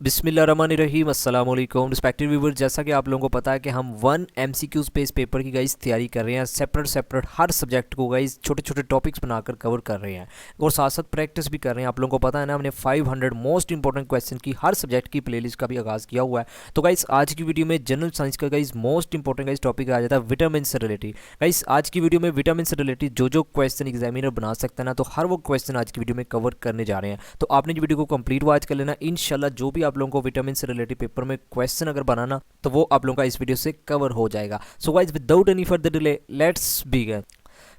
बिस्मिल्लाहिर्रहमानिर्रहीम अस्सलाम वालेकुम रिस्पेक्टेड व्यूवर। जैसा कि आप लोगों को पता है कि हम 1 एमसीक्यूज पे इस पेपर की गाइस तैयारी कर रहे हैं। सेपरेट हर सब्जेक्ट को गाइस छोटे छोटे टॉपिक्स बनाकर कवर कर रहे हैं और साथ साथ प्रैक्टिस भी कर रहे हैं। आप लोगों को पता है ना, हमने 500 मोस्ट इंपॉर्टेंट क्वेश्चन की हर सब्जेक्ट की प्लेलिस्ट का भी आगाज़ किया हुआ है। तो गाइस आज की वीडियो में जनरल साइंस का guys most important guys topic आ जाता है विटामिन से रिलेटेड। गाइस आज की वीडियो में विटामिन से रिलेटेड जो क्वेश्चन एग्जामिनर बना सकता है ना, तो हर वो क्वेश्चन आज की वीडियो में कवर करने जा रहे हैं। तो आपने वीडियो को कंप्लीट वॉच कर लेना। इंशाल्लाह जो भी आप लोगों को विटामिन से रिलेटेड पेपर में क्वेश्चन अगर बनाना, तो वो आप लोगों का इस वीडियो से कवर हो जाएगा। So guys without any further delay let's begin.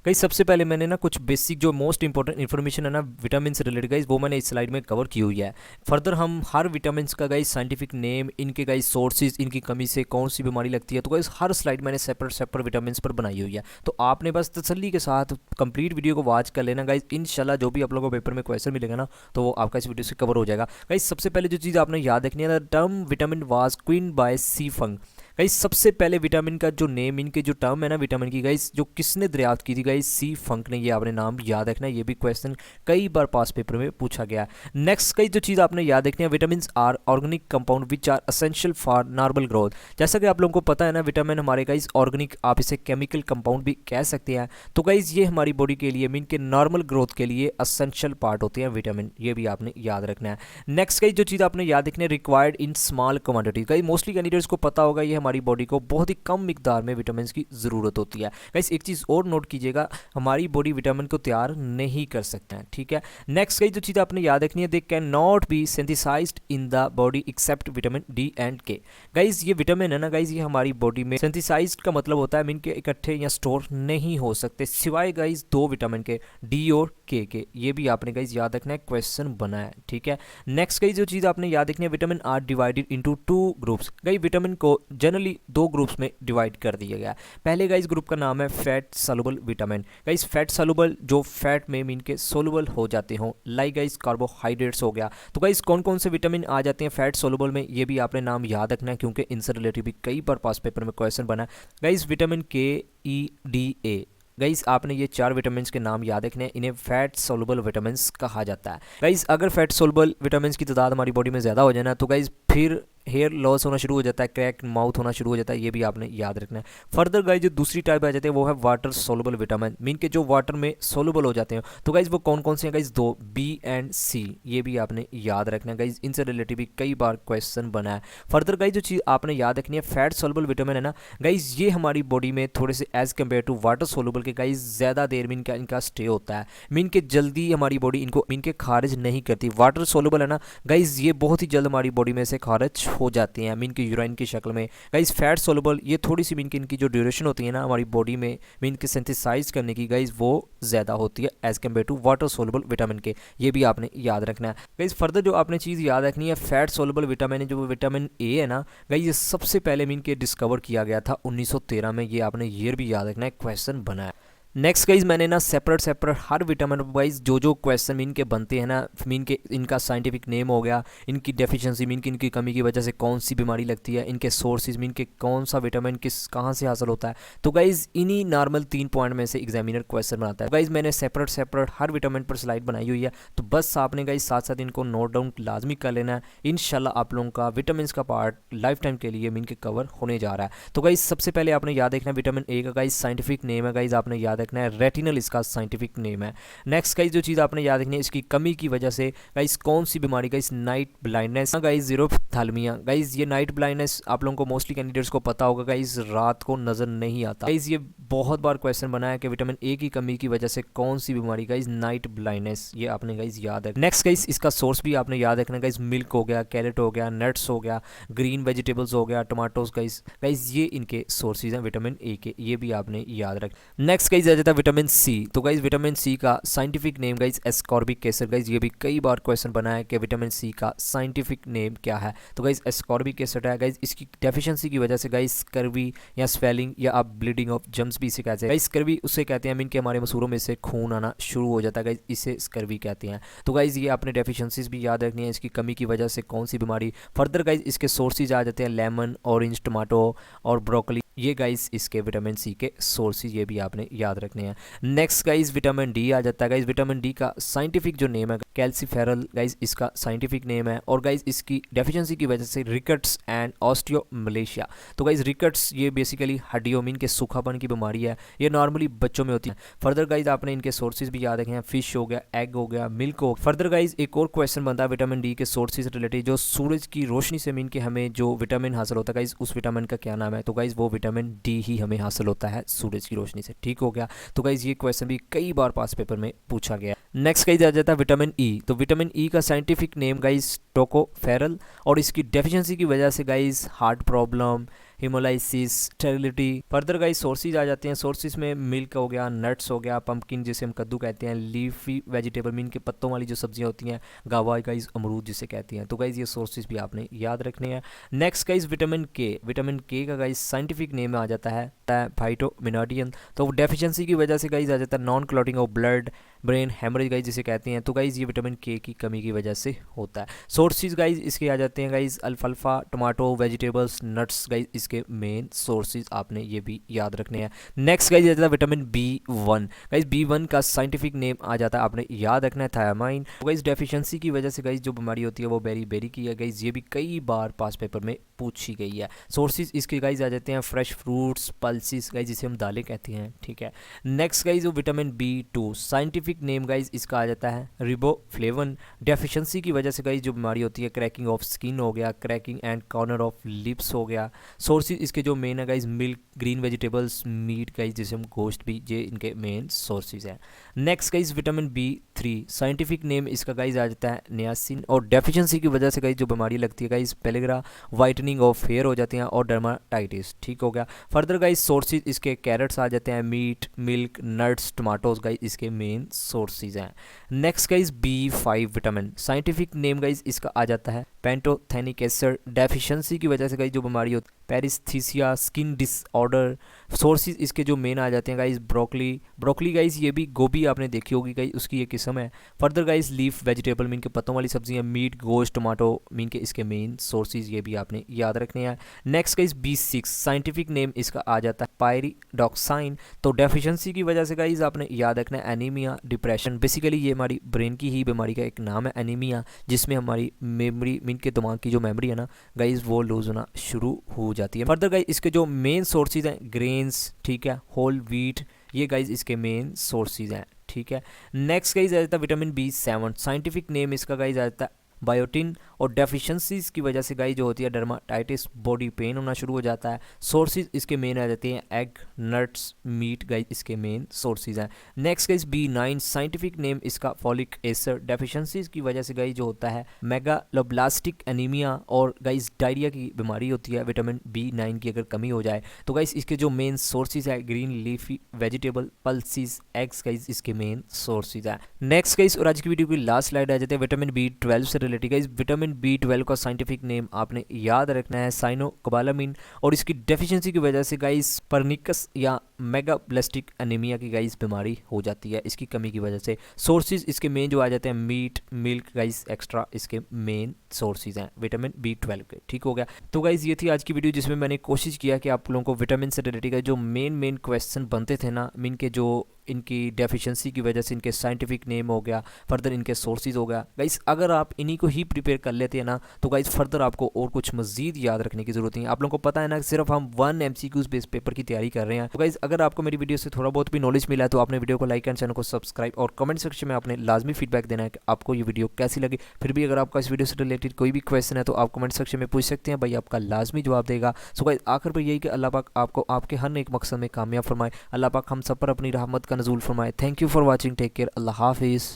Guys सबसे पहले मैंने ना कुछ बेसिक जो मोस्ट इंपॉर्टेंट इन्फॉर्मेशन है ना विटामिन से रिलेटेड गाइस, वो मैंने इस स्लाइड में कवर की हुई है। फर्दर हम हर विटामिन का गाइस साइंटिफिक नेम, इनके गाइस सोर्सेज, इनकी कमी से कौन सी बीमारी लगती है, तो गाइस हर स्लाइड मैंने सेपरेट विटामिन पर बनाई हुई है। तो आपने बस तसल्ली के साथ कंप्लीट वीडियो को वॉच कर लेना गाइस। इंशाल्लाह जो भी आप लोगों को पेपर में क्वेश्चन मिलेगा ना, तो वो आपका इस वीडियो से कवर हो जाएगा। गाइस सबसे पहले जो चीज़ आपने याद रखनी है, term vitamin was coined by C Funk. Guys सबसे पहले विटामिन का जो नेम, इनके जो टर्म है ना विटामिन की गाइस, जो किसने दरियाफ्त की थी गाइस, सी फंक ने। ये आपने नाम याद रखना है, ये भी क्वेश्चन कई बार पास पेपर में पूछा गया। नेक्स्ट कई जो चीज़ आपने याद रखनी है, vitamin are organic compound which are essential for normal growth. जैसा कि आप लोगों को पता है ना, विटामिन हमारे गाइस ऑर्गेनिक, आप इसे केमिकल कंपाउंड भी कह सकते हैं। तो गाइस ये हमारी बॉडी के लिए, मीन के नॉर्मल ग्रोथ के लिए एसेंशियल पार्ट होते हैं विटामिन, ये भी आपने याद रखना है। नेक्स्ट कई जो चीज़ आपने याद रखनी है, required in small quantity. Guys mostly candidates को पता होगा, ये हमारी बॉडी को बहुत ही कम मिकदार में विटामिन की ज़रूरत होती है। गाइस एक चीज़ और नोट कीजिएगा, हमारी बॉडी विटामिन को तैयार नहीं कर सकता है, ठीक है। नेक्स्ट कई जो चीज़ आपने याद रखनी है, they can not be synthesised in the body except vitamin D and K. Guys ये विटामिन है ना गाइस, ये हमारी बॉडी में सिंथेसाइज्ड का मतलब होता है मीन के इकट्ठे या स्टोर नहीं हो सकते, सिवाय गाइस 2 विटामिन के, डी और के। ये भी आपने गाइस याद रखना है, क्वेश्चन बना है, ठीक है। नेक्स्ट कई जो चीज़ आपने याद रखनी है, vitamin are divided into 2 groups. Guys vitamin को जनरली 2 ग्रुप्स में डिवाइड कर दिया गया है। पहले गाइस ग्रुप का नाम है fat soluble vitamin. Guys fat soluble जो फैट में मीन के सोलुबल हो जाते हो, लाइक गाइस कार्बोहाइड्रेट्स हो गया। तो गाइस कौन कौन से विटामिन आ जाते हैं फैट सोलुबल में, ये भी आपने नाम याद रखना है, क्योंकि इनसे रिलेटेड भी कई बार पास पेपर में क्वेश्चन बना है। गाइस विटामिन के, ई, डी, ए। गाइस आपने ये 4 विटामिन के नाम याद रखने हैं, इन्हें फैट सोलुबल विटामिन कहा जाता है। गाइस अगर फैट सोलुबल विटामिन की तादाद हमारी बॉडी में ज़्यादा हो जाए ना, तो गाइस फिर हेयर लॉस होना शुरू हो जाता है, क्रैक माउथ होना शुरू हो जाता है, ये भी आपने याद रखना है। फर्दर गाइस जो दूसरी टाइप आ जाते हैं, वो है वाटर सोलुबल विटामिन, मीन के जो वाटर में सोलुबल हो जाते हैं। तो गाइस वो कौन कौन से हैं गाइस, 2, बी एंड सी। ये भी आपने याद रखना है गाइस, इनसे रिलेटेड भी कई बार क्वेश्चन बना है। फर्दर गाइस जो चीज़ आपने याद रखनी है, फैट सोलुबल विटामिन है ना गाइस, ये हमारी बॉडी में थोड़े से as compared to water soluble के गाइस ज़्यादा देर में इनका स्टे होता है, मीन के जल्दी हमारी बॉडी इनको मीन के खारिज नहीं करती। वाटर सोलुबल है ना गाइस, ये बहुत ही जल्द हमारी बॉडी में से खारिज हो जाते हैं मीन के यूराइन की शक्ल में। गाइस फैट सोलुबल, ये थोड़ी सी मीन की इनकी जो ड्यूरेशन होती है ना हमारी बॉडी में मीन के सिंथेसाइज करने की गाइस, वो ज़्यादा होती है as compared to water soluble vitamin के। ये भी आपने याद रखना है। गाइस फर्दर जो आपने चीज़ याद रखनी है, फैट सोलुबल विटामिन जो विटामिन ए है ना गाइस, ये सबसे पहले मीन के डिस्कवर किया गया था 1913 में। ये आपने ईयर भी याद रखना है, क्वेश्चन बना है। नेक्स्ट गाइज मैंने ना सेपरेट हर विटामिन वाइज जो क्वेश्चन मीन के बनते हैं ना, मीन के इनका साइंटिफिक नेम हो गया, इनकी डेफिशिएंसी मीन की इनकी कमी की वजह से कौन सी बीमारी लगती है, इनके सोर्सेज मीन के कौन सा विटामिन किस कहाँ से हासिल होता है। तो गाइज इन्हीं नॉर्मल 3 पॉइंट में से एग्जामिनर क्वेश्चन बनाता है। गाइज मैंने सेपरेट हर विटामिन पर स्लाइड बनाई हुई है, तो बस आपने गाइज साथ साथ इनको नोट डाउन लाजमी कर लेना है। इंशाल्लाह आप लोगों का विटामिन का पार्ट लाइफ टाइम के लिए मीन के कवर होने जा रहा है। तो गाइज सबसे पहले आपने याद रखना है विटामिन ए का गाइज साइंटिफिक नेम है, गाइज आपने याद रखना है रेटिनल, इसका साइंटिफिक नेम है। नेक्स्ट गाइस जो चीज़ आपने याद रखनी है, इसकी कमी की वजह से गाइस कौन सी बीमारी, guys night blindness, guys xerophthalmia. Guys ये नाइट ब्लाइंडनेस आप लोगों को मोस्टली कैंडिडेट्स को पता होगा गाइस, रात को नज़र नहीं आता। गाइस ये बहुत बार क्वेश्चन बना है कि विटामिन ए की कमी की वजह से कौन सी बीमारी, गाइस नाइट ब्लाइंडनेस, ये आपने गाइस याद रखना। नेक्स्ट गाइस इसका सोर्स भी आपने याद रखना, गाइस मिल्क हो गया, कैरेट हो गया, नट्स हो गया, ग्रीन वेजिटेबल्स हो गया, टमाटोज। गाइस ये इनके सोर्सेज हैं विटामिन ए के, ये भी आपने याद रखना। नेक्स्ट गाइस आ जाता है विटामिन सी। तो गाइज विटामिन सी का scientific name guys ascorbic acid. Guys ये भी कई बार क्वेश्चन बना है कि विटामिन सी का साइंटिफिक नेम क्या है, तो गाइज एस्कॉर्बिक एसिड है। गाइज इसकी डेफिशिएंसी की वजह से गाइज स्कर्वी या स्वेलिंग या आप ब्लीडिंग ऑफ जम्स भी इसे कहते हैं। गाइज स्कर्वी उससे कहते हैं मीन के हमारे मसूरों में से खून आना शुरू हो जाता है, गाइज इसे स्कर्वी कहते हैं। तो गाइज ये आपने डेफिशिएंसीज भी याद रखनी है, इसकी कमी की वजह से कौन सी बीमारी। फर्दर गाइज इसके सोर्सेज आ जाते हैं लेमन, ऑरेंज, टमाटो और ब्रोकली। ये गाइस इसके विटामिन सी के सोर्सेज, ये भी आपने याद रखने हैं। नेक्स्ट गाइस विटामिन डी आ जाता है। गाइस विटामिन डी का साइंटिफिक जो नेम है कैल्सीफेरल, गाइस इसका साइंटिफिक नेम है। और गाइस इसकी डेफिशिएंसी की वजह से रिकट्स एंड ऑस्टियोमलेशिया, तो गाइस रिकट्स ये बेसिकली हड्डियों में इनके सूखापन की बीमारी है, ये नॉर्मली बच्चों में होती है। फर्दर गाइस आपने इनके सोर्सेज भी याद रखे हैं, फिश हो गया, एग हो गया, मिल्क हो। फर्दर गाइस एक और क्वेश्चन बनता है विटामिन डी के सोर्सेज रिलेटेड, जो सूरज की रोशनी से मीन के हमें जो विटामिन हासिल होता है गाइस, उस विटामिन का क्या नाम है? तो गाइस वो विटामिन डी ही हमें हासिल होता है सूरज की रोशनी से, ठीक हो गया। तो गाइस ये क्वेश्चन भी कई बार पास पेपर में पूछा गया। नेक्स्ट गाइस आ जाता है विटामिन ई। तो विटामिन ई का साइंटिफिक नेम गाइस टोकोफेरल, और इसकी डेफिशिएंसी की वजह से guys heart problem, haemolysis, sterility. Further guys sources आ जाते हैं। सोर्सेज में मिल्क हो गया, नट्स हो गया, पंपकिन जिसे हम कद्दू कहते हैं, लीफी वेजिटेबल मीन के पत्तों वाली जो सब्जियां होती हैं, गावा गाइस अमरूद जिसे कहती हैं। तो गाइस ये सोर्सेज भी आपने याद रखने हैं। नेक्स्ट गाइस विटामिन के। विटामिन के का गाइस साइंटिफिक नेम आ जाता है फाइटोमिनाडियन। तो डेफिशिएंसी की वजह से गाइस आ जाता है non clotting of blood, brain haemorrhage guys जिसे कहते हैं। तो गाइस ये विटामिन के की कमी की वजह से होता है। सोर्सेज गाइस इसके आ जाते हैं गाइस अल्फाल्फा, टमाटो, वेजिटेबल्स, नट्स गाइस इसके मेन सोर्सेज आपने ये भी याद रखने हैं। नेक्स्ट गाइस आ जाता है विटामिन बी1। गाइस बी1 का साइंटिफिक नेम आ जाता है, आपने याद रखना है, थायामाइन। तो गाइस डेफिशिएंसी की वजह से गाइस जो बीमारी होती है वो बेरी बेरी की है गाइस, ये भी कई बार पास पेपर में पूछी गई है। सोर्सेज इसके गाइस आ जाते हैं फ्रेश फ्रूट्स, पल्सिस गाइस जिसे हम दालें कहते हैं, ठीक है। Next guys vitamin बी2, scientific name guys इसका आ जाता है रिबोफ्लेविन। डेफिशिएंसी की वजह से गाइस जो बीमारी होती है क्रैकिंग ऑफ स्किन हो गया, cracking and corner of lips हो गया। सोर्सेज इसके जो मेन है guys milk, green vegetables, meat guys जिसे हम गोश्त भी, ये इनके मेन सोर्सेज हैं। नेक्स्ट गाइस विटामिन बी3, साइंटिफिक नेम इसका गाइस आ जाता है नियासिन, और डेफिशिएंसी की वजह से गाइस जो बीमारी लगती है guys pellagra, whitening of hair हो जाती हैं, और डर्माटाइटिस, ठीक हो गया। फर्दर गाइस सोर्सेज इसके कैरेट्स आ जाते हैं, meat, milk, nuts, tomatoes guys इसके मेन सोर्सेज हैं। Next guys B five vitamin, scientific name guys इसका आ जाता है पेंटोथेनिक एसिड। डेफिशिएंसी की वजह से गाइस जो बीमारी होती है पेरिस्थीसिया, स्किन डिसऑर्डर। सोर्सेज इसके जो मेन आ जाते हैं गाइस ब्रोकली, ब्रोकली गाइस ये भी गोभी आपने देखी होगी गाइस, उसकी ये किस्म है। Further guys leaf vegetable mean के पत्तों वाली सब्जियां, मीट, गोश्त, टमाटो मीन के इसके मेन सोर्सेज, ये भी आपने याद रखने हैं। Next guys B6, scientific name इसका आ जाता है पायरिडॉक्साइन। तो डेफिशिएंसी की वजह से गाइस आपने याद रखना है एनीमिया, डिप्रेशन। बेसिकली ये हमारी ब्रेन की ही बीमारी का एक नाम है एनीमिया, जिसमें हमारी मेमोरी मीन के दिमाग की जो मेमोरी है ना गाइस वो लूज होना शुरू हो जाती है। फर्दर गाइस इसके जो मेन सोर्सेज हैं ग्रेन्स, ठीक है, होल व्हीट, ये गाइस इसके मेन सोर्सेज हैं, ठीक है। नेक्स्ट गाइस आ जाता है विटामिन बी7, साइंटिफिक नेम इसका गाइस आ जाता है बायोटिन, और डेफिशिएंसीज की वजह से गाइस जो होती है डर्माटाइटिस, बॉडी पेन होना शुरू हो जाता है। सोर्सेज इसके मेन आ जाते हैं एग, नट्स, मीट गाइस इसके मेन सोर्सेज हैं। नेक्स्ट गाइस बी9, साइंटिफिक नेम इसका फॉलिक एसिड। डेफिशिएंसीज की वजह से गाइस जो होता है मेगालोब्लास्टिक एनीमिया, और गाइस डायरिया की बीमारी होती है विटामिन बी9 की अगर कमी हो जाए। तो गाइस इसके जो मेन सोर्सेज है green leafy vegetable, pulses, eggs guys इसके मेन सोर्सेज है। नेक्स्ट गाइस और आज की वीडियो की लास्ट स्लाइड आ जाते हैं विटामिन बी12 से रिलेटेड। गाइस विटामिन बी12 का साइंटिफिक नेम आपने याद रखना है साइनोकोबालामिन, और इसकी डेफिशिएंसी की वजह से गाइस परनिकस या मेगाब्लास्टिक एनीमिया की गाइस बीमारी हो जाती है इसकी कमी की वजह से। सोर्सेज इसके मेन जो आ जाते हैं मीट, मिल्क गाइस एक्स्ट्रा इसके मेन सोर्सेज हैं विटामिन बी12 के, ठीक हो गया। तो गाइस ये थी आज की वीडियो जिसमें मैंने कोशिश किया कि आप लोगों को विटामिन से रिलेटेड जो मेन क्वेश्चन बनते थे ना, मीन के जो इनकी डेफिशिएंसी की वजह से इनके साइंटिफिक नेम हो गया, फर्दर इनके सोर्सेज हो गया गाइस, अगर आप इन्हीं को ही प्रिपेयर कर लेते हैं ना तो गाइस फर्दर आपको और कुछ मजीद याद रखने की जरूरत नहीं है। आप लोगों को पता है ना सिर्फ हम 1 MCQs बेस्ड पेपर की तैयारी कर रहे हैं। तो गाइस अगर आपको मेरी वीडियो से थोड़ा बहुत भी नॉलेज मिला है तो आपने वीडियो को लाइक एंड चैनल को सब्सक्राइब, और कमेंट सेक्शन में आपने लाजमी फीडबैक देना है कि आपको ये वीडियो कैसी लगी। फिर भी अगर आपका इस वीडियो से रिलेटेड कोई भी क्वेश्चन है तो आप कमेंट सेक्शन में पूछ सकते हैं, भाई आपका लाजमी जवाब देगा। सो गाइस आखिर पर यही कि अल्लाह पाक आपको आपके हर एक मकसद में कामयाब फरमाए, अल्लाह पाक हम सब पर अपनी रहमत का नज़ूल फरमाए। Thank you for watching, take care, Allah हाफिज़।